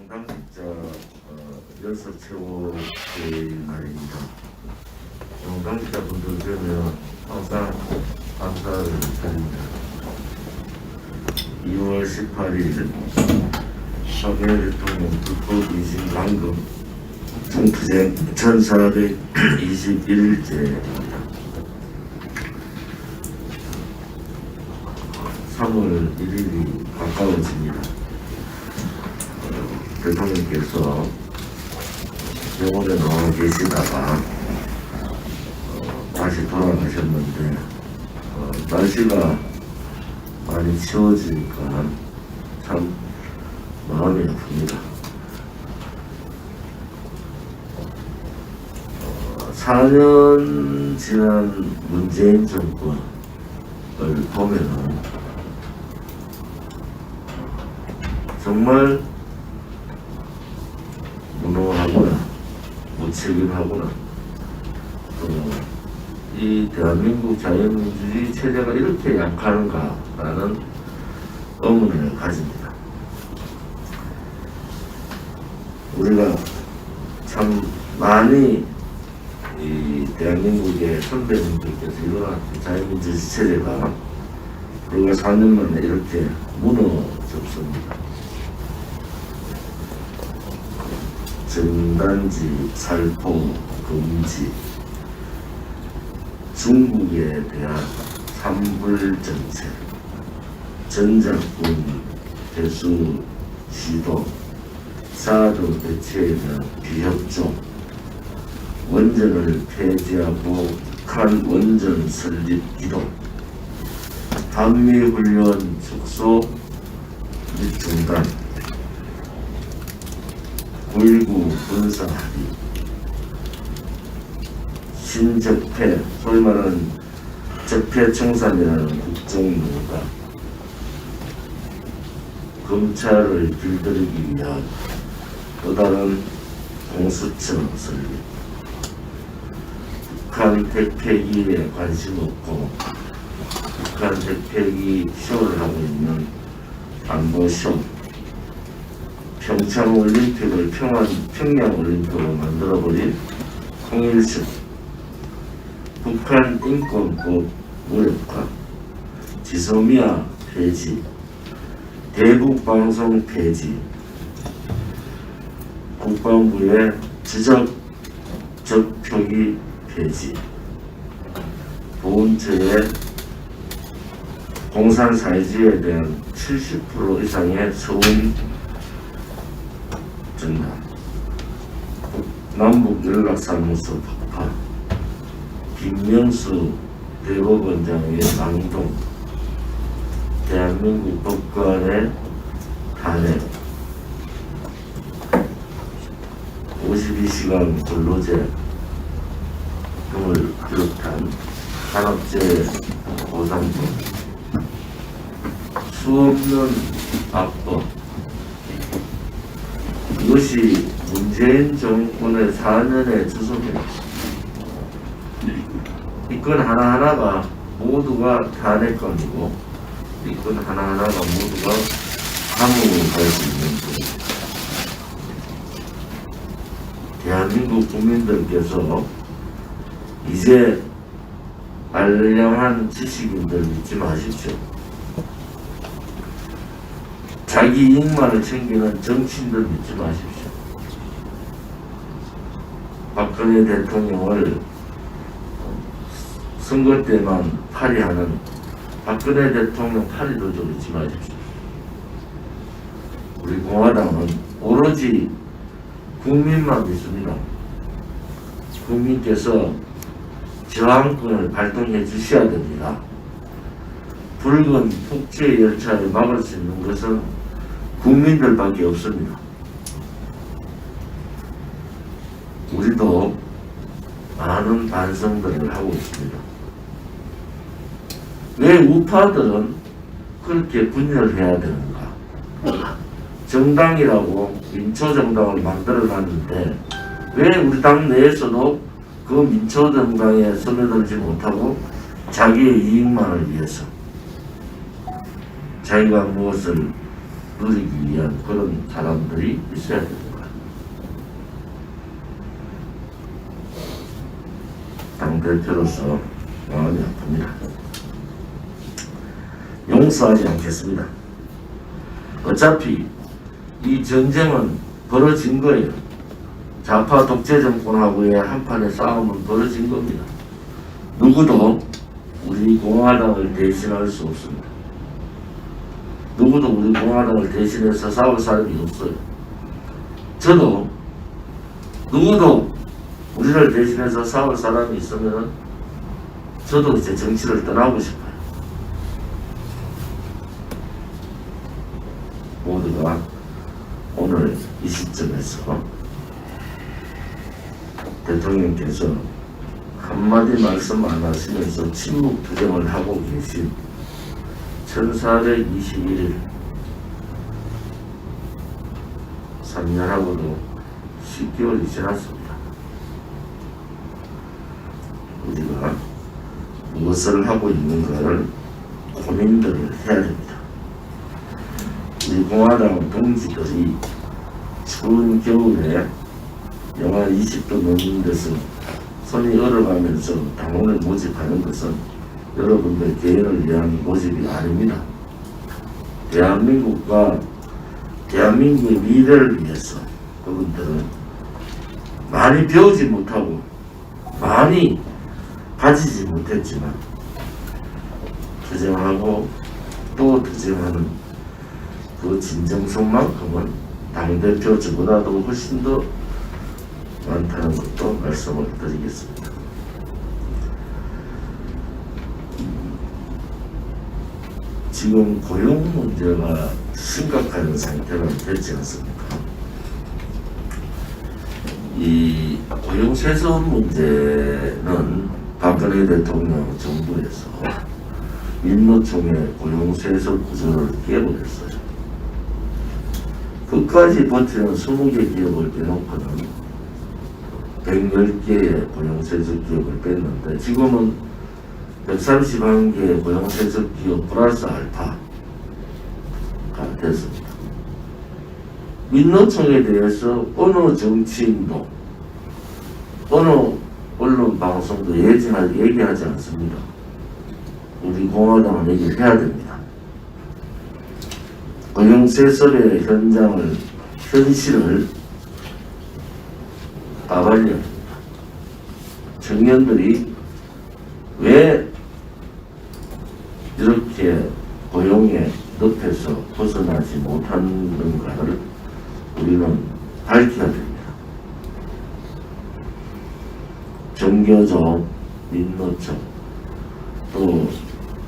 당직자 연석 최고의 날입니다. 당직자분들 되면 항상 감사를 드립니다. 2월 18일 박근혜 대통령 불법 이심 감금 총투쟁 1421일째입니다. 3월 1일이 가까워집니다. 대통령께서 병원에 나와 계시다가 다시 돌아가셨는데 날씨가 많이 추워지니까 참 마음이 아픕니다. 4년 지난 문재인 정권을 보면은 정말 무능하구나, 무책임하구나. 이 대한민국 자유민주주의 체제가 이렇게 약한가라는 의문을 가집니다. 우리가 참 많이 이 대한민국의 선배님들께서 일어난 자유민주주의 체제가 불과 4년 만에 이렇게 무너졌습니다. 전단지, 살포, 금지, 중국에 대한 삼불정책, 전작군 대수 시도, 사드 대체에 대한 비협조, 원전을 폐지하고 북한 원전 설립 기동, 한미훈련 축소 및 중단, 9.19 군사합의, 신적폐, 소위 말하는 적폐청산이라는 국정농단, 검찰을 길들이기 위한 또 다른 공수처 설립, 북한 핵폐기에 관심 없고 북한 핵폐기 쇼를 하고 있는 안보쇼, 평창올림픽을 평양올림픽으로 만들어버린 통일쇼, 북한 인권법 무력화, 지소미아 폐지, 대북방송 폐지, 국방부의 지적 적표기 폐지, 보훈처의 공산사회주의에 대한 70% 이상의 서운 전달, 남북연락사무소 폭파, 김명수 대법원장의 낭동, 대한민국 법관의 탄핵, 52시간 근로제 등을 비롯한 산업재해 보상금, 수없는 악법, 이것이 문재인 정권의 4년의 주소입니다. 이 건 하나하나가 모두가 탄핵건이고 이 건 하나하나가 모두가 감옥을 갈 수 있는 것입니다. 대한민국 국민들께서 이제 알량한 지식인들 믿지 마십시오. 자기 이익만을 챙기는 정치인들 믿지 마십시오. 박근혜 대통령을 선거 때만 파리하는 박근혜 대통령 파리도저 믿지 마십시오. 우리 공화당은 오로지 국민만 믿습니다. 국민께서 저항권을 발동해 주셔야 됩니다. 붉은 폭주의 열차를 막을 수 있는 것은 국민들밖에 없습니다. 우리도 많은 반성들을 하고 있습니다. 왜 우파들은 그렇게 분열해야 되는가? 정당이라고 민초정당을 만들어놨는데 왜 우리 당 내에서도 그 민초정당에 스며들지 못하고 자기의 이익만을 위해서 자기가 무엇을 누리기 위한 그런 사람들이 있어야 되는 거야. 당대표로서 마음이 아픕니다. 용서하지 않겠습니다. 어차피 이 전쟁은 벌어진 거예요. 좌파 독재 정권하고의 한판의 싸움은 벌어진 겁니다. 누구도 우리 공화당을 대신할 수 없습니다. 누구도 우리 공화당을 대신해서 싸울 사람이 없어요. 저도 누구도 우리를 대신해서 싸울 사람이 있으면 저도 이제 정치를 떠나고 싶어요. 모두가 오늘 이 시점에서 대통령께서 한마디 말씀 안 하시면서 침묵 투쟁을 하고 계신 1421일 3년하고도 10개월이 지났습니다. 우리가 무엇을 하고 있는가를 고민들을 해야 됩니다. 우리 공화당 동지들이 추운 겨울에 영하 20도 넘는 데서 손이 얼어가면서 당원을 모집하는 것은 여러분들 개인을 위한 모집이 아닙니다. 대한민국의 미래를 위해서 그분들은 많이 배우지 못하고 많이 가지지 못했지만 투쟁하고 또 투쟁하는 그 진정성만큼은 당대표 저보다도 훨씬 더 많다는 것도 말씀을 드리겠습니다. 지금 고용 문제가 심각한 상태가 됐지 않습니까? 이 고용 세습 문제는 박근혜 대통령 정부에서 민노총의 고용 세습 구조를 깨버렸어요. 끝까지 버티는 20개 기업을 빼놓고는 110개의 고용세습 기업을 뺐는데 지금은 131개의 고용세습 기업 플러스 알파가 됐습니다. 민노총에 대해서 어느 정치인도 어느 언론 방송도 얘기하지 않습니다. 우리 공화당은 얘기를 해야 됩니다. 고용세습의 현실을 까발려야 합니다. 청년들이 왜 이렇게 고용의 늪에서 벗어나지 못하는가를 우리는 밝혀야 됩니다. 정교조, 민노총, 또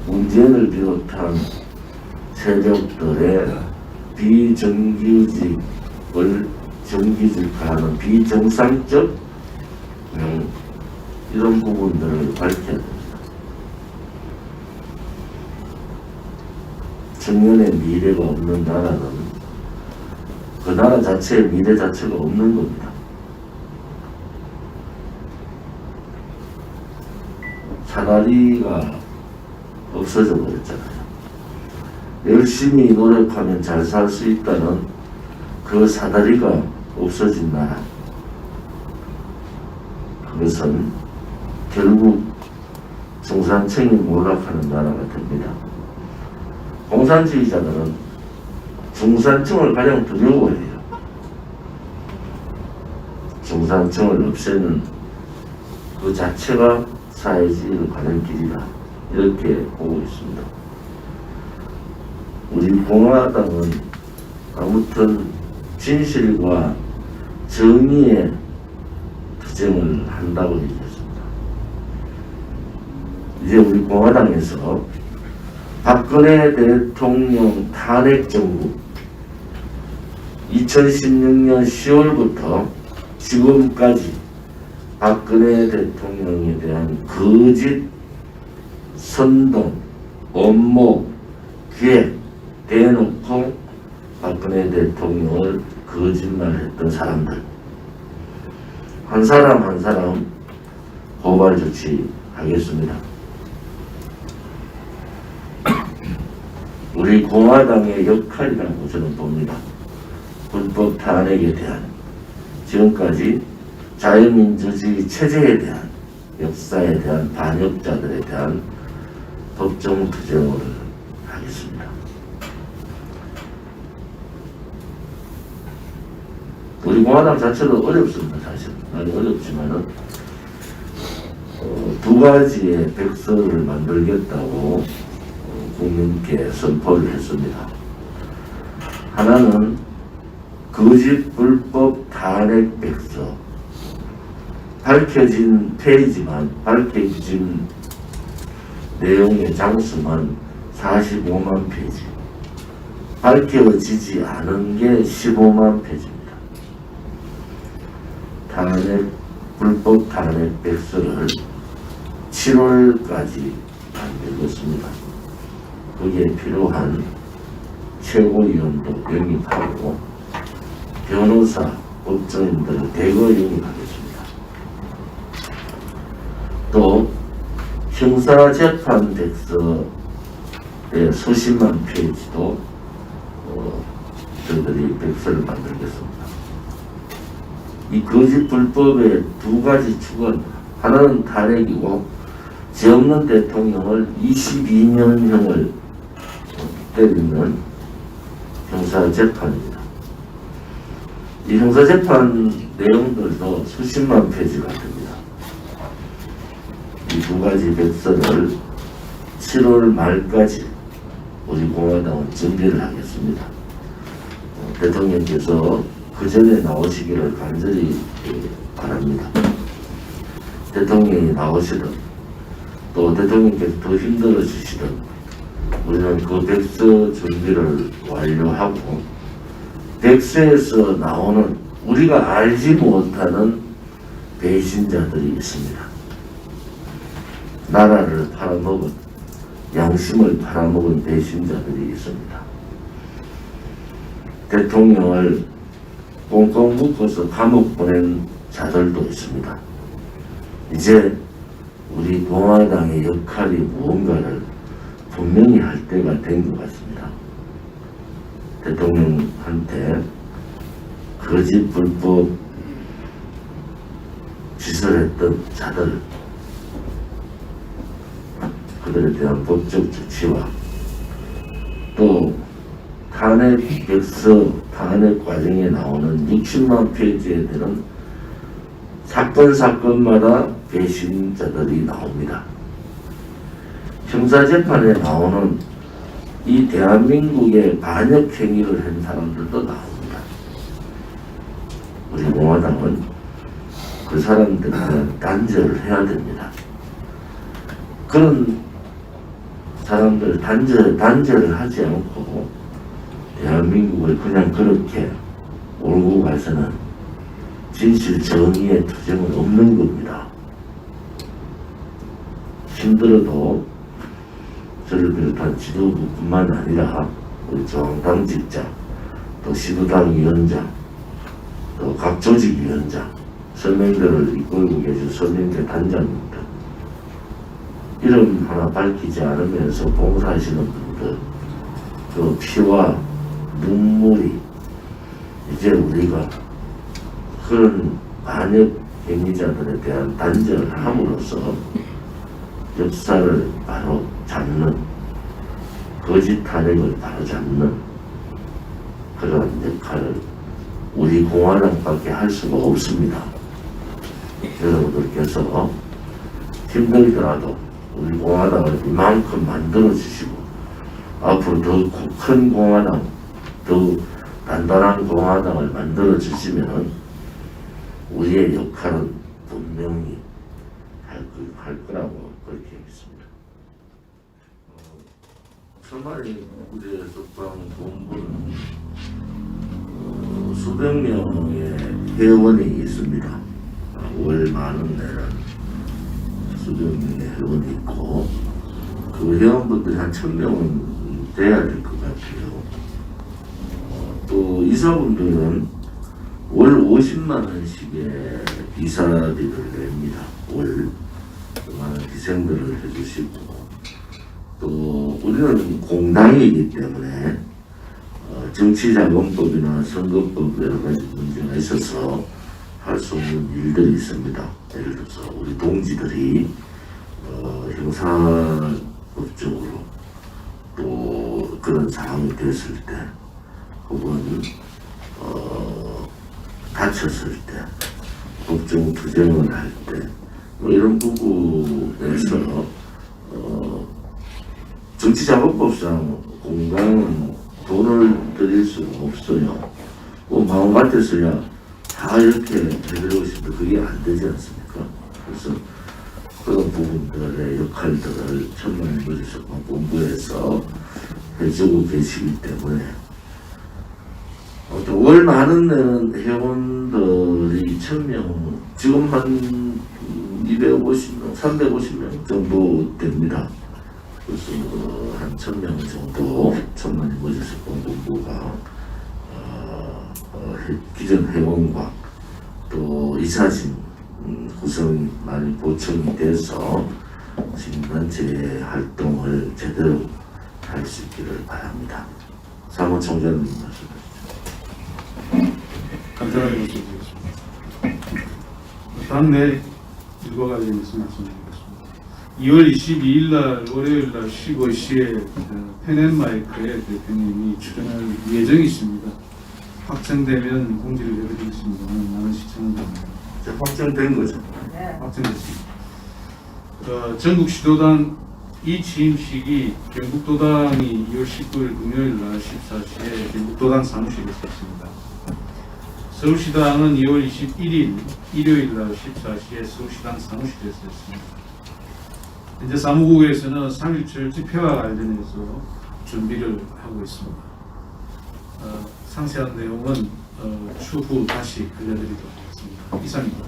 문재인을 비롯한 세력들의 비정규직을 정규직화하는 비정상적 이런 부분들을 밝혀야 됩니다. 청년의 미래가 없는 나라는 그 나라 자체의 미래 자체가 없는 겁니다. 사다리가 없어져 버렸잖아요. 열심히 노력하면 잘 살 수 있다는 그 사다리가 없어진 나라. 그것은 결국 중산층이 몰락하는 나라가 됩니다. 공산주의자들은 중산층을 가장 두려워해요. 중산층을 없애는 그 자체가 사회주의로 가는 길이다. 이렇게 보고 있습니다. 우리 공화당은 아무튼 진실과 정의의 투쟁을 한다고 얘기했습니다. 이제 우리 공화당에서 박근혜 대통령 탄핵 정부 2016년 10월부터 지금까지 박근혜 대통령에 대한 거짓, 선동, 업무, 기획, 대놓고 박근혜 대통령을 거짓말했던 사람들 한 사람 한 사람 고발 조치하겠습니다. 우리 공화당의 역할이라고 저는 봅니다. 불법 탄핵에 대한, 지금까지 자유민주주의 체제에 대한, 역사에 대한 반역자들에 대한 법정 투쟁을 하겠습니다. 우리 공화당 자체도 어렵습니다. 사실 많이 어렵지만은 두 가지의 백서를 만들겠다고 국민께 선포를 했습니다. 하나는 거짓 불법 탄핵 백서, 밝혀진 페이지만, 밝혀진 내용의 장수만 45만 페이지, 밝혀지지 않은 게 15만 페이지입니다. 불법 탄핵 백서를 7월까지 만들겠습니다. 거기에 필요한 최고위원도 영입하고 변호사, 법조인들을 대거 영입하겠습니다. 또 형사재판 백서의 수십만 페이지도 저희들이 백서를 만들겠습니다. 이 거짓 불법의 두 가지 축은, 하나는 탄핵이고 죄 없는 대통령을 22년형을 때리는 형사재판입니다. 이 형사재판 내용들도 수십만 페이지가 됩니다. 이 두 가지 백서를 7월 말까지 우리 공화당은 준비를 하겠습니다. 대통령께서 그 전에 나오시기를 간절히 바랍니다. 대통령이 나오시든 또 대통령께서 더 힘들어 주시든 우리는 그 백서 준비를 완료하고 백서에서 나오는 우리가 알지 못하는 배신자들이 있습니다. 나라를 팔아먹은, 양심을 팔아먹은 배신자들이 있습니다. 대통령을 꽁꽁 묶어서 감옥 보낸 자들도 있습니다. 이제 우리 공화당의 역할이 무언가를 분명히 할 때가 된 것 같습니다. 대통령한테 거짓 불법 짓을 했던 자들, 그들에 대한 법적 조치와 또 탄핵 백서, 탄핵 과정에 나오는 60만 페이지에 되는 사건마다 배신자들이 나옵니다. 형사재판에 나오는 이 대한민국의 반역 행위를 한 사람들도 나옵니다. 우리 공화당은 그 사람들에 대한 단죄를 해야 됩니다. 그런 사람들 단죄를 하지 않고 대한민국을 그냥 그렇게 몰고 가서는 진실 정의의 투쟁은 없는 겁니다. 힘들어도 저를 비롯한 지도부뿐만 아니라 우리 중앙당직자, 또 시도당 위원장, 또 각 조직위원장, 서명대를 이끌고 계신 서명대 단장님들, 이름 하나 밝히지 않으면서 봉사하시는 분들, 그 피와 눈물이 이제 우리가 그런 반역 행위자들에 대한 단죄를 함으로써 역사를 바로 잡는, 거짓 탄핵을 바로 잡는 그런 역할을 우리 공화당밖에 할 수가 없습니다. 여러분들께서 힘들더라도 우리 공화당을 이만큼 만들어 주시고 앞으로 더 큰 공화당, 더 단단한 공화당을 만들어 주시면 우리의 역할은 분명히 할 거라고 그렇게 믿습니다. 서마리 구제 석방본부는 수백 명의 회원이 있습니다. 월 만원 내는 수백 명의 회원이 있고 그 회원분들이 한 1000명은 돼야 될 것 같아요. 또 이사분들은 월 50만 원씩의 이사비를 냅니다. 월 많은 희생들을 해주시고 또 우리는 공당이기 때문에 정치자금법이나 선거법 여러 가지 문제가 있어서 할 수 없는 일들이 있습니다. 예를 들어서 우리 동지들이 형사법적으로 또 그런 상황이 됐을 때 혹은 다쳤을 때 법정 투쟁을 할 때 뭐 이런 부분에서 정치자금법상 공당은 돈을 드릴 수는 없어요. 뭐 마음 같았어야 다 이렇게 해드리고 싶은데 그게 안 되지 않습니까? 그래서 그런 부분들의 역할들을 천만의 머릿속만 본부에서 해주고 계시기 때문에 월 많은 데는 회원들이 1000명, 지금 한 250명, 350명 정도 됩니다. 그래서 한 1000명 정도 천만의 머릿속 본부가 기존 회원과 또 이사진 구성이 많이 보충이 돼서 시민단체 활동을 제대로 할 수 있기를 바랍니다. 사무총장님 말씀하시죠. 간단하게 말씀드리겠습니다. 당내 일과 관련해서 말씀드리겠습니다. 2월 22일 날 월요일 날 15시에 펜앤마이크의 대표님이 출연할 예정이 있습니다. 확정되면 공지를 해드리겠습니다만 많은 시청을 바랍니다. 확정된 거죠? 네. 확정됐습니다. 전국 시도당 이 취임식이 경북도당이 2월 19일 금요일 날 14시에 경북도당 사무실에서 있습니다. 서울시당은 2월 21일 일요일 날 14시에 서울시당 사무실에서 했습니다. 현재 사무국에서는 3.1절 집회와 관련해서 준비를 하고 있습니다. 상세한 내용은 추후 다시 알려드리도록 하겠습니다. 이상입니다.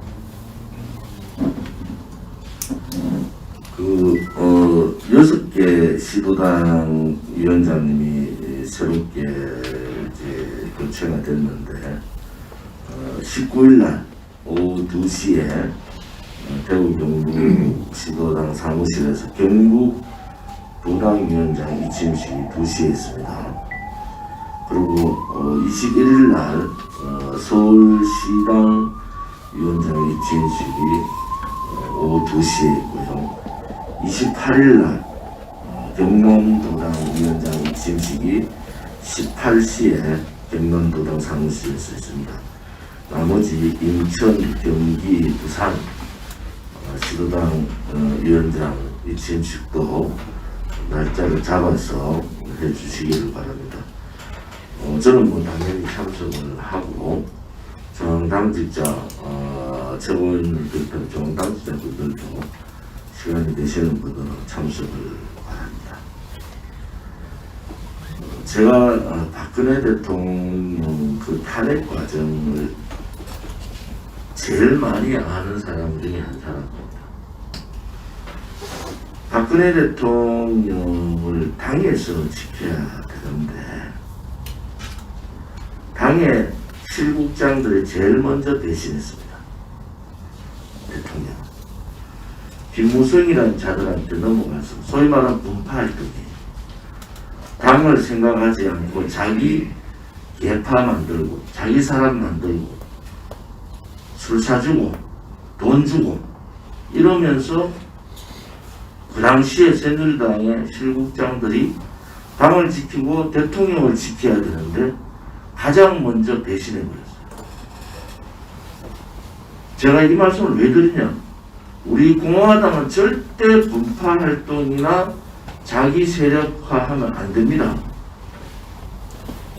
6개 시도당 위원장님이 새롭게 이제 교체가 됐는데 19일 날 오후 2시에 대구 경북 시도당 사무실에서 경북 도당위원장 이침식이 2시에 있습니다. 그리고 21일 날 서울시당 위원장 이침식이 오후 2시에 있고요. 28일 날 경남도당 위원장 이침식이 18시에 경남도당 사무실에서 있습니다. 나머지 인천, 경기, 부산 시도당 위원장 이침식도 날짜를 잡아서 해주시기를 바랍니다. 저는 뭐 당연히 참석을 하고 중앙당직자 최고위원을 비롯한 중앙당직자분들도 시간이 되시는 분들은 참석을 바랍니다. 제가 박근혜 대통령 그 탄핵 과정을 제일 많이 아는 사람 중에 한 사람입니다. 박근혜 대통령을 당에서 지켜야 되는데 당의 실국장들이 제일 먼저 배신했습니다. 대통령. 김무성이라는 자들한테 넘어가서 소위 말하는 분파활동이 당을 생각하지 않고 자기 계파 만들고 자기 사람 만들고 술 사주고 돈 주고 이러면서 그 당시에 새누리당의 실국장들이 당을 지키고 대통령을 지켜야 되는데 가장 먼저 배신해버렸어요. 제가 이 말씀을 왜 드리냐? 우리 공화당은 절대 분파활동이나 자기 세력화하면 안 됩니다.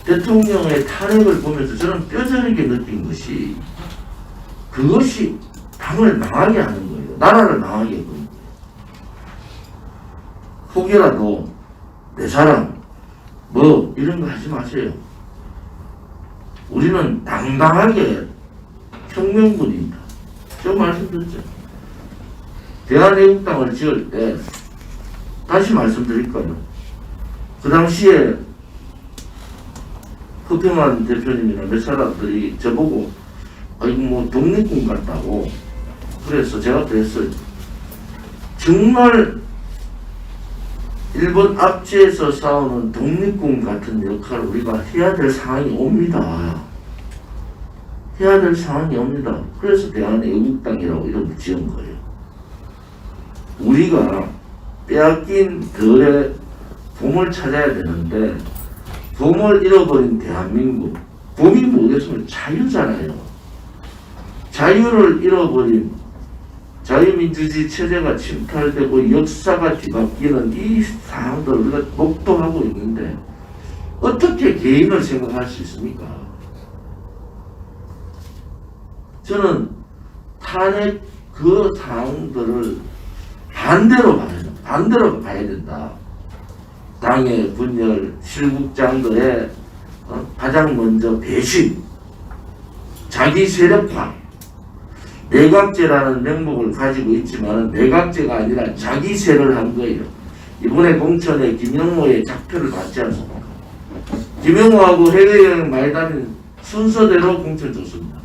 대통령의 탄핵을 보면서 저는 뼈저리게 느낀 것이 그것이 당을 망하게 하는 거예요. 나라를 망하게 하는 거예요. 혹여라도 내 사람 뭐 이런 거 하지 마세요. 우리는 당당하게 혁명군입니다. 저 말씀드렸죠. 대한애국당을 지을 때 다시 말씀드릴까요? 그 당시에 허평환 대표님이나 몇 사람들이 저보고 아이고 뭐 독립군 같다고 그래서 제가 그랬어요. 정말 일본 압제에서 싸우는 독립군 같은 역할을 우리가 해야 될 상황이 옵니다. 해야 될 상황이 옵니다. 그래서 대한애국당이라고 이름을 지은 거예요. 우리가 빼앗긴 덜의 봄을 찾아야 되는데 봄을 잃어버린 대한민국, 봄이 뭐겠으면 자유잖아요. 자유를 잃어버린 자유민주주의 체제가 침탈되고 역사가 뒤바뀌는 이 상황들을 우리가 목도하고 있는데 어떻게 개인을 생각할 수 있습니까? 저는 탄핵 그 상황들을 반대로 가야 된다. 당의 분열, 실국장들의 가장 먼저 배신, 자기 세력화, 내각제라는 명목을 가지고 있지만 내각제가 아니라 자기 세를 한 거예요. 이번에 공천에 김영호의 작표를 받지 않습니까? 김영호하고 해외여행 많이 다닌 순서대로 공천 줬습니다.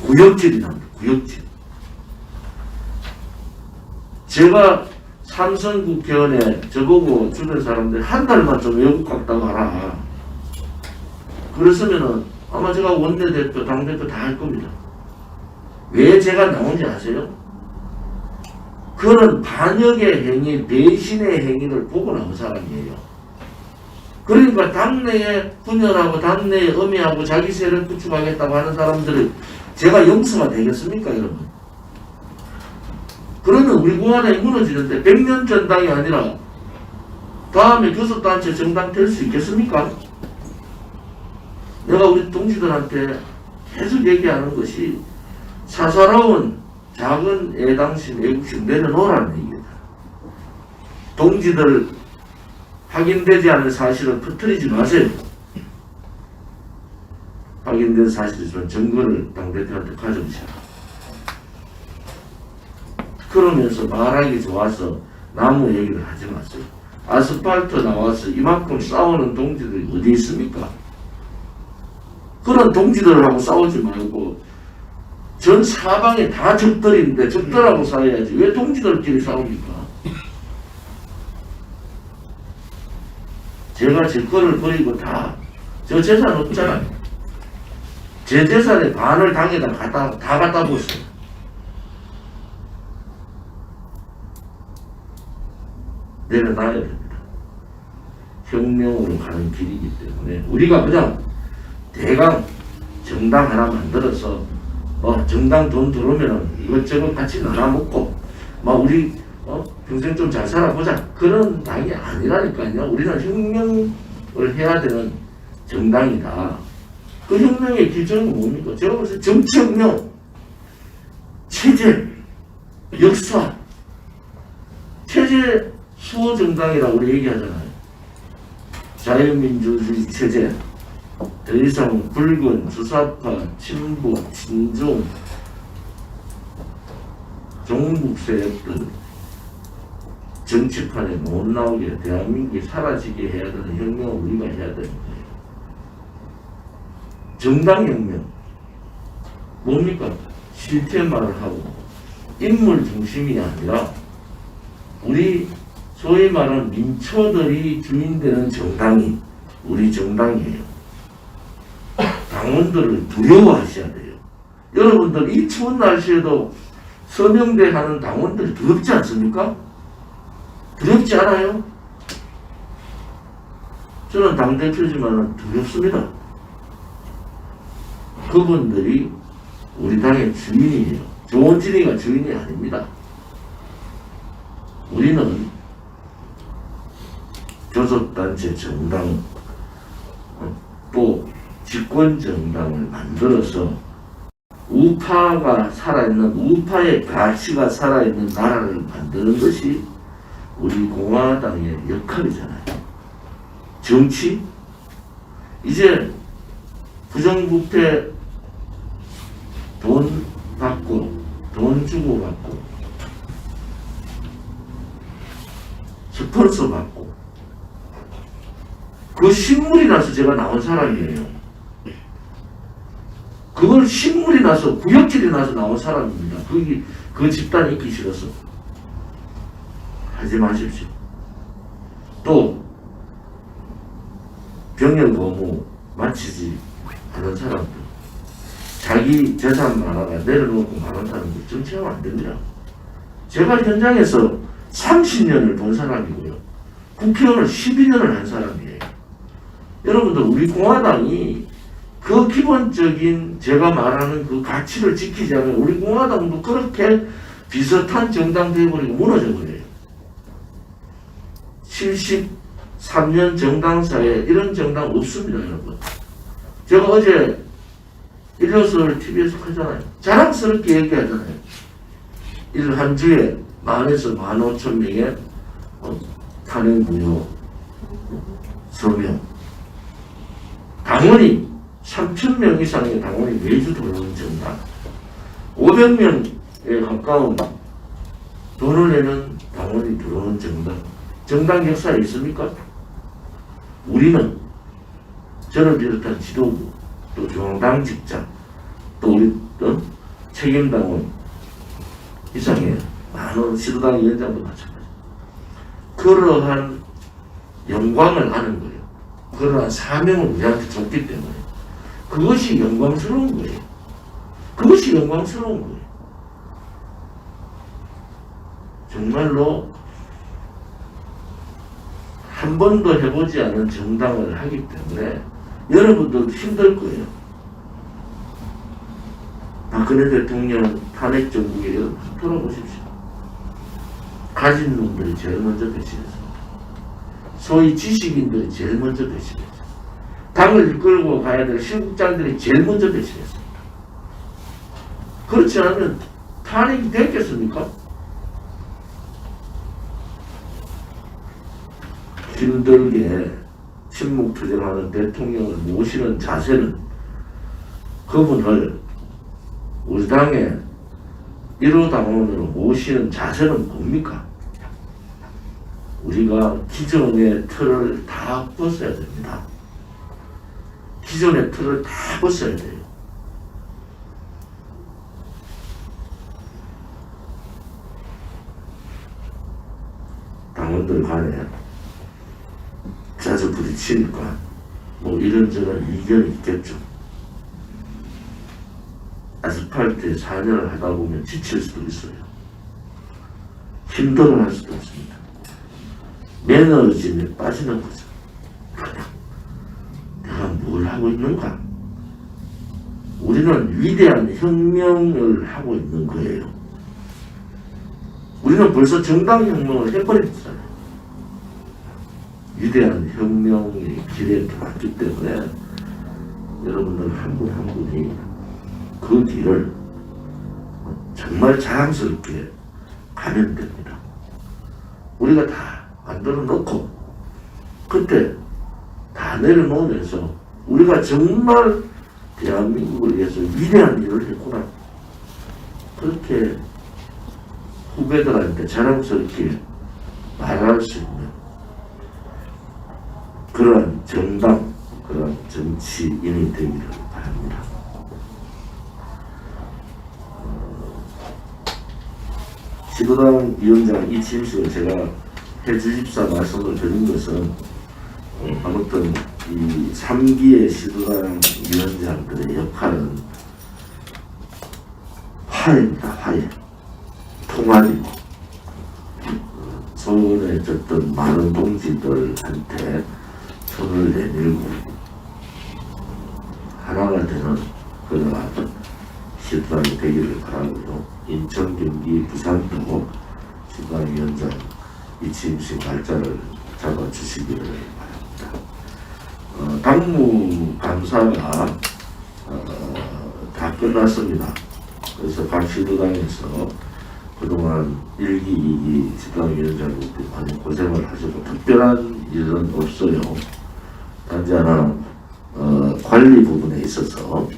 구역질이 납니다. 구역질. 제가 삼선 국회의원에 저보고 주변 사람들 한 달만 좀 외국 갔다 와라. 그랬으면은 아마 제가 원내대표, 당대표 다 할 겁니다. 왜 제가 나온지 아세요? 그런 반역의 행위, 배신의 행위를 보고 나온 사람이에요. 그러니까 당내에 분열하고 당내에 음해하고 자기 세를 구축하겠다고 하는 사람들을 제가 용서가 되겠습니까, 여러분? 그러면 우리 공화당이 무너지는데 100년 전당이 아니라 다음에 교섭단체 정당 될 수 있겠습니까? 내가 우리 동지들한테 계속 얘기하는 것이 사사로운 작은 애당심, 애국심 내려놓으라는 얘기입니다. 동지들 확인되지 않은 사실을 퍼뜨리지 마세요. 확인된 사실이지만 증거를 당대표한테 가져오시라. 그러면서 말하기 좋아서 나무 얘기를 하지 마세요. 아스팔트 나와서 이만큼 싸우는 동지들이 어디 있습니까? 그런 동지들하고 싸우지 말고 전 사방에 다 적들인데 적들하고 싸워야지 왜 동지들끼리 싸웁니까? 제가 제 거를 버리고 다 저 재산 없잖아요. 제 재산의 반을 당에다 다 갖다 줬어요. 내려놔야 됩니다. 혁명으로 가는 길이기 때문에 우리가 그냥 대강 정당 하나 만들어서 정당 돈 들어오면 이것저것 같이 나눠먹고 우리 평생 좀 잘 살아보자 그런 당이 아니라니까요. 우리는 혁명을 해야 되는 정당이다. 그 혁명의 기준은 뭡니까? 제가 볼때 정치혁명, 체제, 역사, 체제 수호정당이라고 우리 얘기하잖아요. 자유민주주의 체제, 더 이상 붉은, 주사파, 친북, 친중, 종북 세력들 정치판에 못 나오게 대한민국이 사라지게 해야 되는 혁명을 우리가 해야 되는 거예요. 정당혁명 뭡니까? 실체말을 하고 인물 중심이 아니라 우리 소위 말하는 민초들이 주인되는 정당이 우리 정당이에요. 당원들을 두려워하셔야 돼요. 여러분들 이 추운 날씨에도 서명대 하는 당원들이 두렵지 않습니까? 두렵지 않아요? 저는 당대표지만 두렵습니다. 그분들이 우리 당의 주인이에요. 조원진이가 주인이 아닙니다. 우리는 교섭단체 정당 또 집권정당을 만들어서 우파가 살아있는 우파의 가치가 살아있는 나라를 만드는 것이 우리 공화당의 역할이잖아요. 정치? 이제 부정부패 돈 받고 돈 주고 받고 스폰서 받고 그 신물이 나서 제가 나온 사람이에요. 그걸 신물이 나서 구역질이 나서 나온 사람입니다. 그 집단이 있기 싫어서. 하지 마십시오. 또 병역 의무 마치지 않은 사람들, 자기 재산 하나가 내려놓고 가는 사람들 정치하면 안 됩니다. 제가 현장에서 30년을 본 사람이고요. 국회의원을 12년을 한 사람이에요. 여러분들, 우리 공화당이 그 기본적인 제가 말하는 그 가치를 지키지 않으면 우리 공화당도 그렇게 비슷한 정당 되어버리고 무너져버려요. 73년 정당사에 이런 정당 없습니다, 여러분. 제가 어제 일요일 TV에서 하잖아요. 자랑스럽게 얘기하잖아요. 일 한 주에 10,000에서 15,000명의 탄핵 무효 서명. 당원이 3,000명 이상의 당원이 매주 들어오는 정당. 500명에 가까운 돈을 내는 당원이 들어오는 정당. 정당 역사에 있습니까? 우리는 저를 비롯한 지도부, 또 중앙당직자, 또 우리 책임당원 이상의 많은 시도당 위원장도 마찬가지. 그러한 영광을 아는 거예요. 그러한 사명을 우리한테 줬기 때문에 그것이 영광스러운 거예요. 그것이 영광스러운 거예요. 정말로 한 번도 해보지 않은 정당을 하기 때문에 여러분들도 힘들 거예요. 박근혜 대통령 탄핵 정국에 돌아보십시오. 가진 놈들이 제일 먼저 배신했습니다. 소위 지식인들이 제일 먼저 배신했어요. 당을 이끌고 가야 될 실국장들이 제일 먼저 배신했습니다. 그렇지 않으면 탄핵이 됐겠습니까? 힘들게 침묵투쟁하는 대통령을 모시는 자세는, 그분을 우리 당의 1호 당원으로 모시는 자세는 뭡니까? 우리가 기존의 틀을 다 벗어야 됩니다. 기존의 틀을 다 벗어야 돼요. 당원들 간에 자주 부딪히니까 뭐 이런저런 이견이 있겠죠. 아스팔트에 4년을 하다 보면 지칠 수도 있어요. 힘들어할 수도 있습니다. 매너리즘에 빠지는 거죠. 그냥 내가 뭘 하고 있는가? 우리는 위대한 혁명을 하고 있는 거예요. 우리는 벌써 정당혁명을 해버렸잖아요. 위대한 혁명의 길에 들어왔기 때문에 여러분들 한 분 한 분이 그 길을 정말 자랑스럽게 가면 됩니다. 우리가 다 만들어 놓고 그때 다 내려놓으면서 우리가 정말 대한민국을 위해서 위대한 일을 했구나, 그렇게 후배들한테 자랑스럽게 말할 수 있는 그런 정당, 그런 정치인이 되기를 바랍니다. 시도당 위원장 이침식을 제가 해주십사 말씀을 드린 것은 아무튼 이 3기의 시도당 위원장들의 역할은 화해입니다. 화해. 통합이고 소원해졌던 많은 동지들한테 손을 내밀고 하나가 되는 그러한 시도당이 되기를 바라고요. 인천, 경기, 부산도 시도당위원장 이침식 날짜를 잡아주시기를 바랍니다. 당무 감사가 다 끝났습니다. 그래서 각 시도당에서 그동안 1기, 2기 시도당위원장님들이 많이 고생을 하시고 특별한 일은 없어요. 단지 하나 관리 부분에 있어서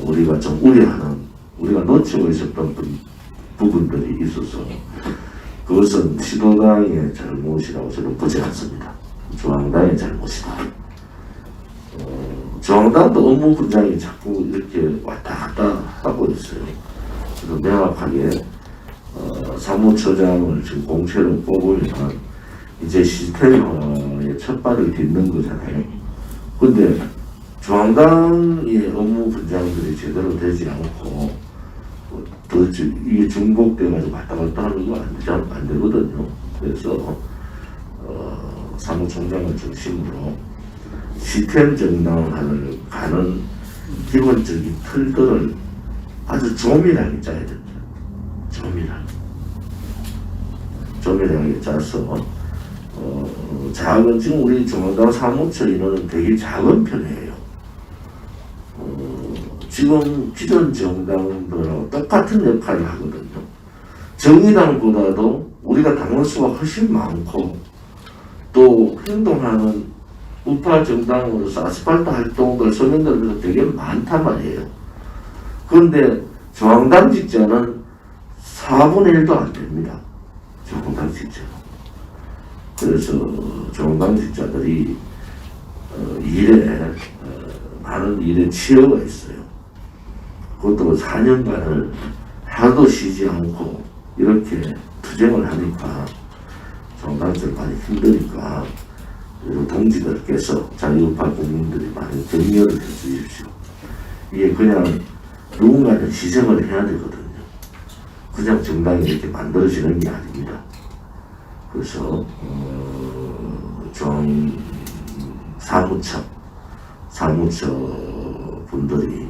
우리가 좀 우려하는, 우리가 놓치고 있었던 부분들이 있어서 그것은 시도당의 잘못이라고 저는 보지 않습니다. 중앙당의 잘못이다. 중앙당도 업무 분장이 자꾸 이렇게 왔다 갔다 하고 있어요. 그래서 명확하게 사무처장을 지금 공채로 뽑으면 이제 시스템화의 첫 발을 딛는 거잖아요. 근데 중앙당의 업무 분장들이 제대로 되지 않고 이게 중복돼가지고 왔다 갔다 하는 거 안 되거든요. 그래서 사무총장을 중심으로 시스템 정당화를 가는 기본적인 틀들을 아주 조밀하게 짜야 됩니다. 조밀하게 짜서 작은 지금 우리 중앙당 사무처 인원은 되게 작은 편이에요. 지금 기존 정당들하고 똑같은 역할을 하거든요. 정의당보다도 우리가 당원 수가 훨씬 많고 또 행동하는 우파 정당으로서 아스팔트 활동들 소년들도 되게 많단 말이에요. 그런데 중앙당직자는 4분의 1도 안 됩니다. 중앙당직자. 그래서 중앙당직자들이 많은 일에 치여가 있어요. 그것도 4년간을 하나도 쉬지 않고 이렇게 투쟁을 하니까 중앙당직자들 많이 힘드니까 동지들께서 자유우파 국민들이 많이 격려를 해주십시오. 이게 그냥 누군가는 희생을 해야 되거든요. 그냥 정당이 이렇게 만들어지는 게 아닙니다. 그래서 사무처 분들이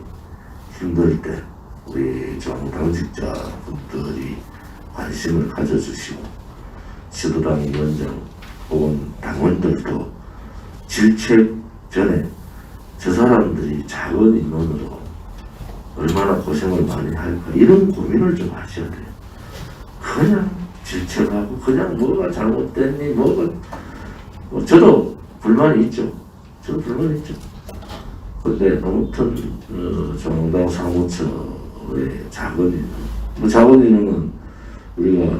힘들 때 우리 중앙당직자 분들이 관심을 가져주시고 지도당 위원장 혹은 당원들도 질책 전에 저 사람들이 작은 인원으로 얼마나 고생을 많이 할까 이런 고민을 좀 하셔야 돼요. 그냥 질책하고 그냥 뭐가 잘못됐니 저도 불만이 있죠. 근데 아무튼 중앙당 사무처의 작은 인원은 우리가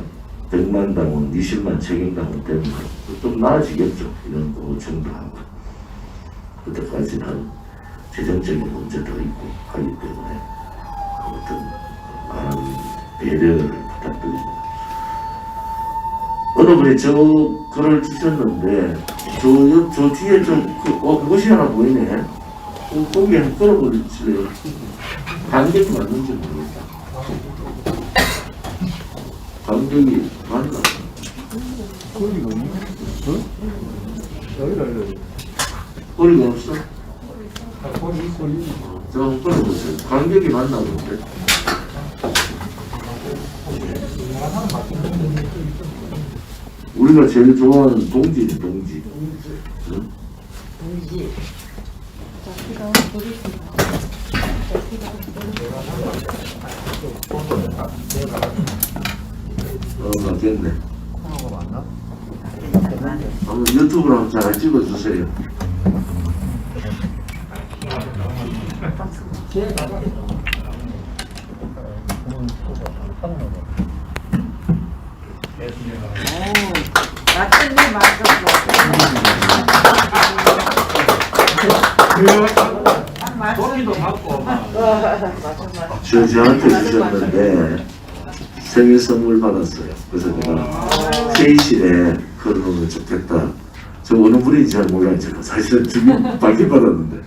100만 당원, 20만 책임당원 때문에 좀 나아지겠죠. 이런 고충도 하고 그때까지는 재정적인 문제도 있고 하기 때문에 아무튼 많은 배려를 부탁드립니다. 어느 분이 저 글을 주셨는데 저 뒤에 그것이 하나 보이네. 거기 한 끌어버리실래요? 간격이 맞는지 모르겠다. 간격이 맞나? 거리가 없나? 어? 여기. 거리가 없어? 거리. 저 한번 끌어보세요. 간격이 맞나 본데? 우리가 제일 좋아하는 동지네, 동지. 응? 동지. 맞겠네. 한번 유튜브로 한번 잘 찍어주세요. 맞췄네, 거기도 맞고. 저한테 주셨는데 생일 선물 받았어요. 그래서 제가 회의실에 걸어놓으면 좋겠다. 저 어느 분인지 잘 몰라요. 제가 사실은 지금 받긴 받았는데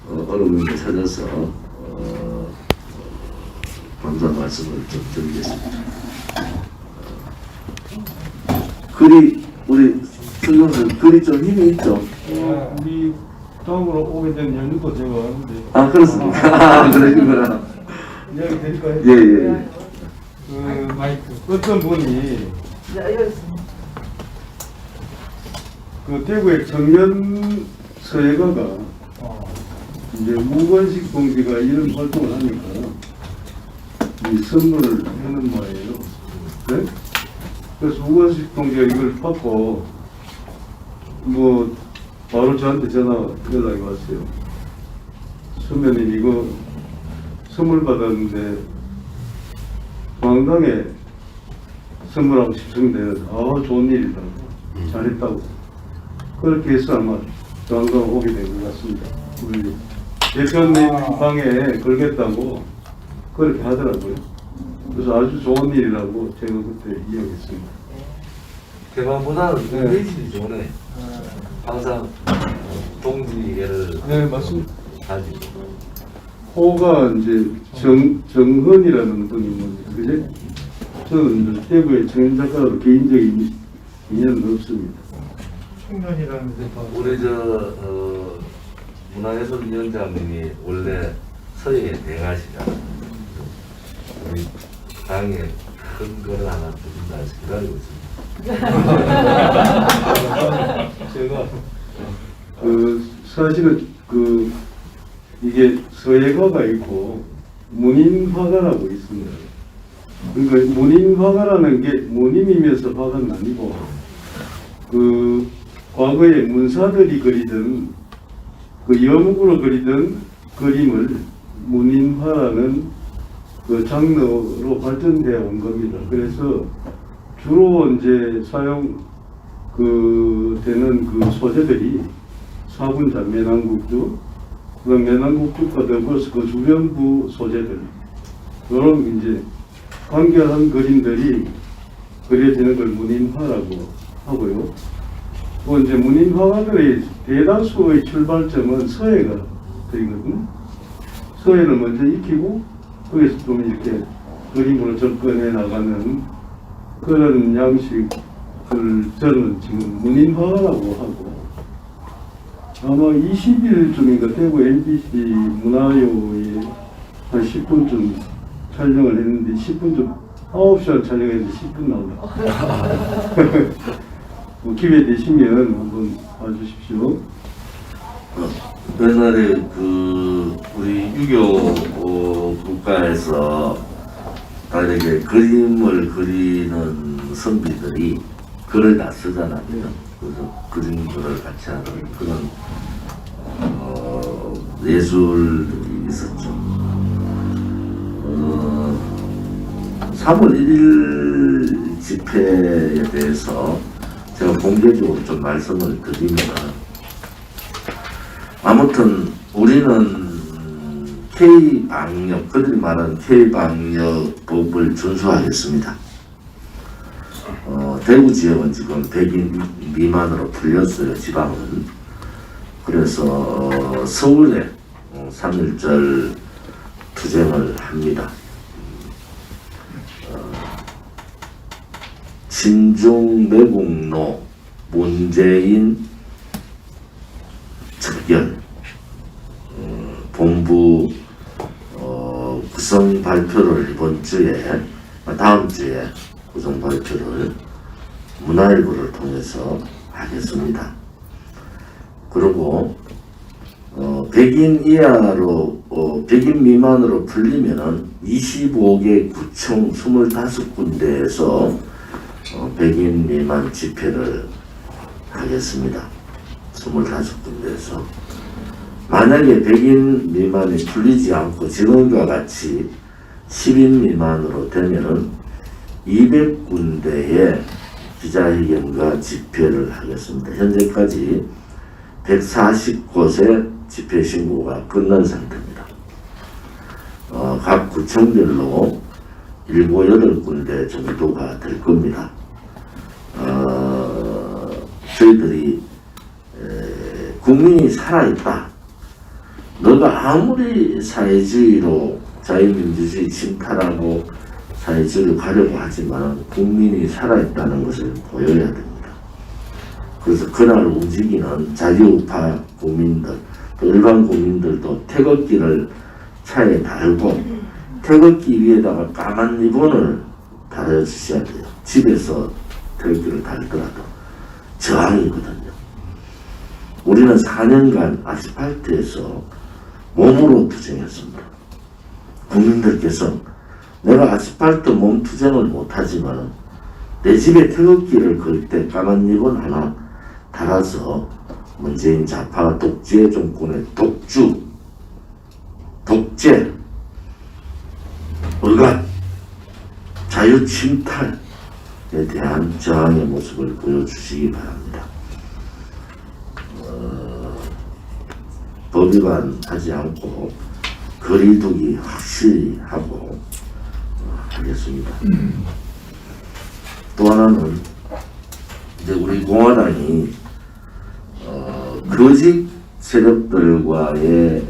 어느 분이 찾아서 감사 말씀을 좀 드리겠습니다. 글이 우리 설경선 글이 좀 힘이 있죠. 우리 다음으로 오게 된 연유도 제가 아는데. 아 그렇습니까? 아, 그러시구나. 이야기 드릴까요? 예예. 어떤 분이 그 대구의 청년 서예가가 이제 우건식 동지가 이런 활동을 하니까 이 선물을 하는 말이에요. 네? 그래서 우건식 동지가 이걸 받고 뭐 바로 저한테 연락이 왔어요. 선배님 이거 선물 받았는데 중앙당에 선물하고 싶은데 좋은 일이다. 잘했다고. 그렇게 해서 아마 중앙당 오게 된 것 같습니다. 우리 대표님 방에 걸겠다고 그렇게 하더라고요. 그래서 아주 좋은 일이라고 제가 그때 이야기했습니다. 개방보다는 네. 메시지 좋네. 항상 동지애를 네, 맞습니다. 가지고. 호가 이제 정헌이라는 분이 뭔지, 그제? 저는 이제 대구의 청년작가로 개인적인 인연은 없습니다. 청년이라는데 우리 문화예술위원장님이 원래 서예의 대가시잖아요. 우리 당에 큰 거를 하나 드린다 해서 기다리고 있습니다. 제가 사실은 이게 서예가가 있고 문인화가라고 있습니다. 그러니까 문인화가라는 게 문인이면서 화가는 아니고 과거에 문사들이 그리던 여목으로 그리던 그림을 문인화라는 장르로 발전되어 온 겁니다. 그래서 주로 이제 되는 소재들이 사분자 매난국주, 그 매난국주과 더불어서 그 주변부 소재들, 이런 이제 간결한 그림들이 그려지는 걸 문인화라고 하고요. 그 이제 문인화가들의 대다수의 출발점은 서예가 되거든요. 서예를 먼저 익히고 거기서 좀 이렇게 그림으로 접근해 나가는 그런 양식을 저는 지금 문인화라고 하고, 아마 20일쯤인가 대구 MBC 문화요에 한 10분쯤 촬영을 했는데 10분쯤 9시간 촬영했는데 10분 나온다. 기회 되시면 한번 봐주십시오. 옛날에 우리 유교 국가에서 이렇게 그림을 그리는 선비들이 글을 다 쓰잖아요. 그래서 그림들을 같이 하는 그런 예술이 있었죠. 3월 1일 집회에 대해서 제가 공개적으로 좀 말씀을 드리면, 아무튼 우리는 K방역, 그들이 말하는 K방역법을 준수하겠습니다. 대구 지역은 지금 100인 미만으로 풀렸어요, 지방은. 그래서 서울에 3.1절 투쟁을 합니다. 친중 매국노 문재인 척결 본부 구성 발표를 이번 주에, 다음 주에 구성 발표를 문화일보를 통해서 하겠습니다. 그리고 100인 이하로 100인 미만으로 풀리면은 25개 구청 25군데에서 100인 미만 집회를 하겠습니다. 25군데에서. 만약에 100인 미만이 풀리지 않고 지금과 같이 10인 미만으로 되면은 200군데의 기자회견과 집회를 하겠습니다. 현재까지 140곳의 집회 신고가 끝난 상태입니다. 각 구청별로 7, 8군데 정도가 될 겁니다. 저희들이 국민이 살아있다. 너가 아무리 사회주의로 자유민주주의 침탈하고 사회주의를 가려고 하지만 국민이 살아있다는 것을 보여야 됩니다. 그래서 그날 움직이는 자유우파 국민들, 또 일반 국민들도 태극기를 차에 달고 태극기 위에다가 까만 리본을 달아주셔야 돼요. 집에서 태극기를 달더라도 저항이거든요. 우리는 4년간 아스팔트에서 몸으로 투쟁했습니다. 국민들께서 내가 아스팔트 몸 투쟁을 못하지만 내 집에 태극기를 걸 때 까만 리본 하나 달아서 문재인 좌파 독재 정권의 독재, 억압, 자유 침탈에 대한 저항의 모습을 보여주시기 바랍니다. 법 위반하지 않고 거리두기 확실히 하고 하겠습니다. 또 하나는 이제 우리 공화당이 거짓 세력들과의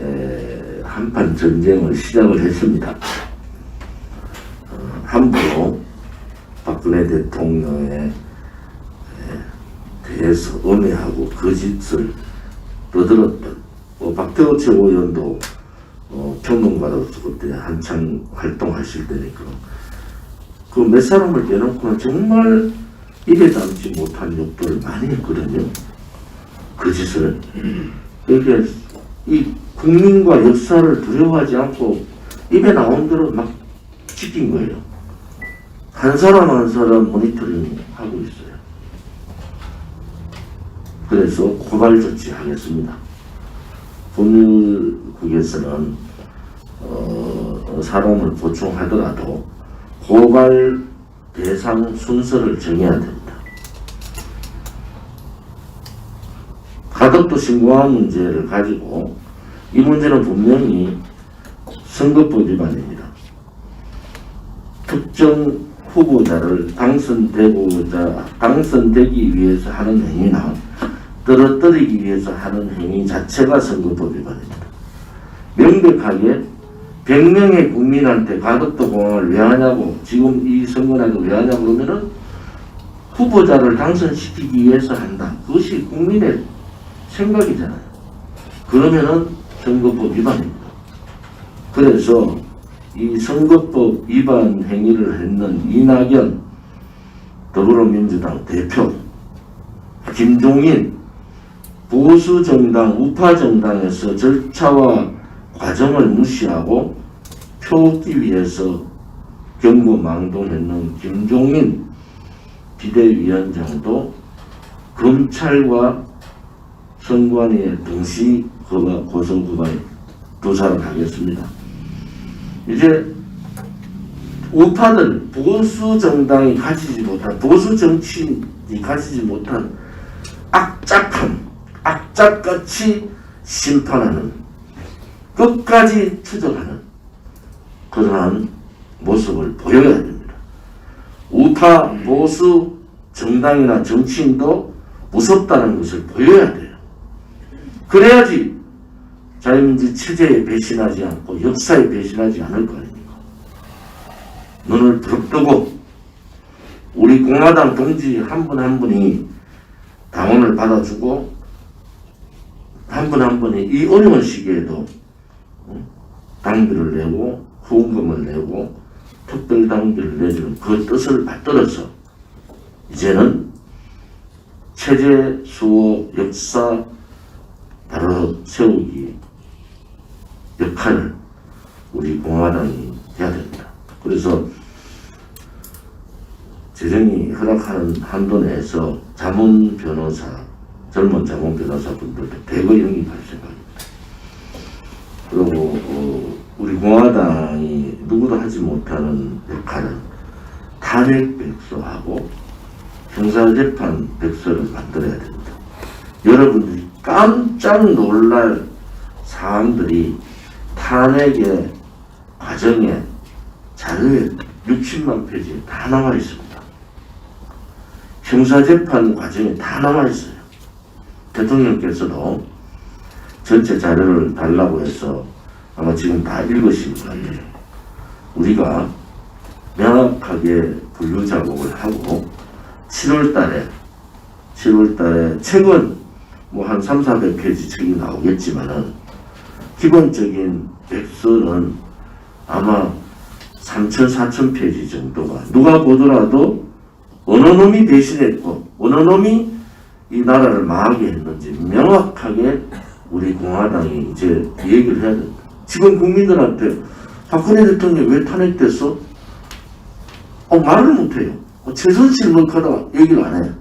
한판 전쟁을 시작을 했습니다. 함부로 박근혜 대통령에 대해서 음해하고 거짓을 떠들었던 박태호 최고위원도 평론가로서 그때 한창 활동하실 때니까 그 몇 사람을 빼놓고는 정말 입에 담지 못한 욕들을 많이 했거든요. 거짓을. 그러니까 이 국민과 역사를 두려워하지 않고 입에 나온 대로 막 지킨 거예요. 한 사람 한 사람 모니터링 하고 있어요. 그래서 고발 조치하겠습니다. 법률국에서는 사람을 보충하더라도 고발 대상 순서를 정해야 됩니다. 가덕도 신고한 문제를 가지고 이 문제는 분명히 선거법 위반입니다. 특정 후보자를 당선되기 위해서 하는 행위나 떨어뜨리기 위해서 하는 행위 자체가 선거법 위반입니다. 명백하게 100명의 국민한테 가덕도 공항을 왜 하냐고, 지금 이 선거나도 왜 하냐고 그러면은 후보자를 당선시키기 위해서 한다. 그것이 국민의 생각이잖아요. 그러면은 선거법 위반입니다. 그래서 이 선거법 위반 행위를 했는 이낙연 더불어민주당 대표, 김종인 보수정당 우파정당에서 절차와 과정을 무시하고 표기 위해서 경고망동했는 김종인 비대위원장도 검찰과 선관위에 동시 고소고발 조사를 하겠습니다. 이제 우파들 보수 정당이 가지지 못한, 보수 정치인이 가지지 못한 악착같이 심판하는, 끝까지 추적하는 그러한 모습을 보여야 됩니다. 우파 보수 정당이나 정치인도 무섭다는 것을 보여야 돼요. 그래야지 자유민주 체제에 배신하지 않고 역사에 배신하지 않을 거 아닙니까? 눈을 부릅뜨고 우리 공화당 동지 한 분 한 분이 당원을 받아주고 한 분 한 분이 이 어려운 시기에도 당비를 내고 후원금을 내고 특별당비를 내주는 그 뜻을 받들어서 이제는 체제, 수호, 역사 바로 세우기 역할을 우리 공화당이 해야 됩니다. 그래서 재정이 허락하는 한도 내에서 젊은 자문 변호사분들도 대거 영입할 생각입니다. 그리고 우리 공화당이 누구도 하지 못하는 역할은 탄핵 백서하고 형사재판 백서를 만들어야 됩니다. 여러분들이 깜짝 놀랄 사항들이 탄핵의 과정에 자료에 60만 페이지에 다 나와 있습니다. 형사재판 과정에 다 나와 있어요. 대통령께서도 전체 자료를 달라고 해서 아마 지금 다 읽으신 것 같아요. 우리가 명확하게 분류 작업을 하고 7월 달에 책은 뭐 한 300~400페이지 책이 나오겠지만은 기본적인 백서는 아마 3000~4000페이지 정도가 누가 보더라도 어느 놈이 배신했고 어느 놈이 이 나라를 망하게 했는지 명확하게 우리 공화당이 이제 얘기를 해야 된다. 지금 국민들한테 박근혜 대통령이 왜 탄핵됐어? 말을 못해요. 최순실 문카다 얘기를 안 해요.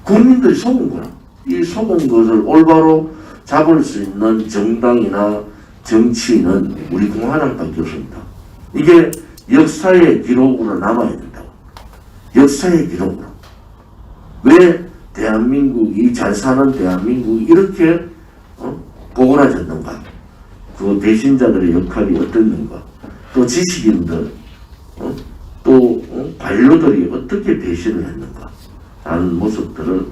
국민들이 속은 거야. 이 속은 것을 올바로 잡을 수 있는 정당이나 정치인은 우리 공화당밖에 없습니다. 이게 역사의 기록으로 남아야 된다고. 역사의 기록으로. 왜 대한민국이, 잘 사는 대한민국이 이렇게 고골아졌는가? 그 배신자들의 역할이 어땠는가? 또 지식인들, 또 관료들이 어떻게 배신을 했는가 하는 모습들을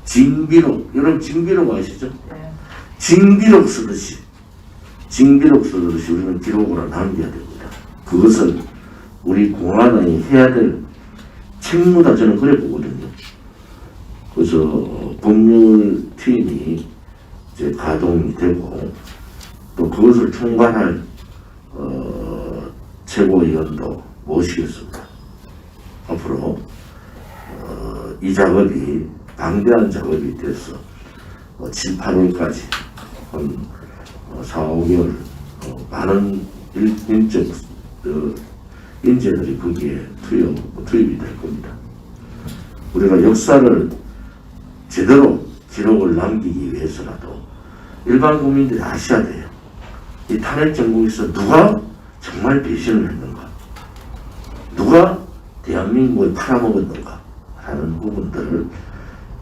징비록, 여러분 징비록 아시죠? 징비록 쓰듯이 우리는 기록으로 남겨야 됩니다. 그것을 우리 공화당이 해야 될 책무다, 저는 그래 보거든요. 그래서 법률팀이 이제 가동이 되고 또 그것을 총괄할 최고위원도 모시겠습니다. 앞으로 이 작업이 방대한 작업이 돼서 7, 8월까지 한 4, 5개월 많은 인재들이 거기에 투입이 될 겁니다. 우리가 역사를 제대로 기록을 남기기 위해서라도 일반 국민들이 아셔야 돼요. 이 탄핵 정국에서 누가 정말 배신을 했는가, 누가 대한민국을 팔아먹었는가 하는 부분들을,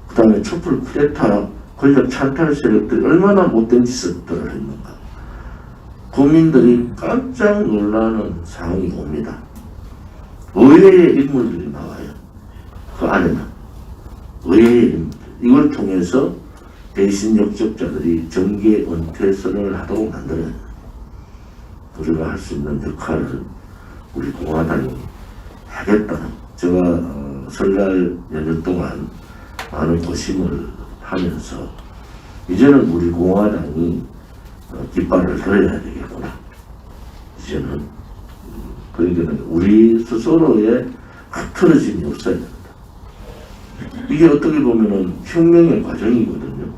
그 다음에 촛불 쿠데타 권력 찬탈 세력들이 얼마나 못된 짓들을 했는가, 국민들이 깜짝 놀라는 상황이 옵니다. 의외의 인물들이 나와요. 그 안에는 의외의 인물들, 이걸 통해서 배신 역적자들이 정계 은퇴선을 하도록 만들어요. 우리가 할 수 있는 역할을 우리 공화당이 하겠다는, 제가 설날 연휴 동안 많은 고심을 하면서 이제는 우리 공화당이 깃발을 들어야 되겠구나. 이제는 그러니까 우리 스스로의 흐트러짐이 없어야 됩니다. 이게 어떻게 보면은 혁명의 과정이거든요.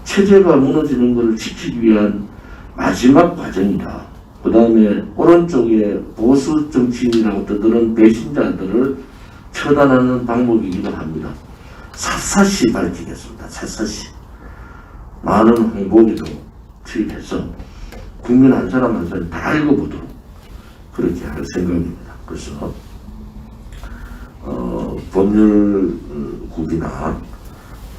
체제가 무너지는 것을 지키기 위한 마지막 과정이다. 그 다음에 오른쪽에 보수 정치인이라고 떠드는 배신자들을 처단하는 방법이기도 합니다. 샅샅이 밝히겠습니다. 샅샅이. 많은 홍보기도 투입해서 국민 한 사람 한 사람 다 읽어보도록 그렇게 할 생각입니다. 그래서 법률국이나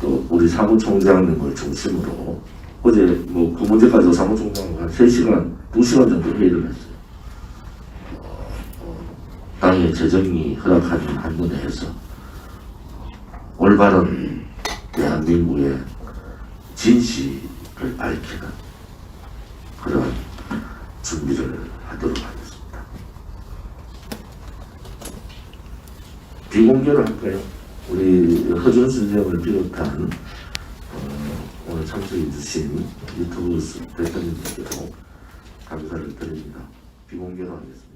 또 우리 사무총장님을 중심으로 어제 그 문제까지 사무총장과 한 3시간, 2시간 정도 회의를 했어요. 당의 재정이 허락하는 한도 내에서 올바른 대한민국의 진실을 밝히는 그런 준비를 하도록 하겠습니다. 비공개로 할까요? 우리 허준 선생을 비롯한 오늘 참석해 주신 유튜브 대표님들께도 감사를 드립니다. 비공개로 하겠습니다.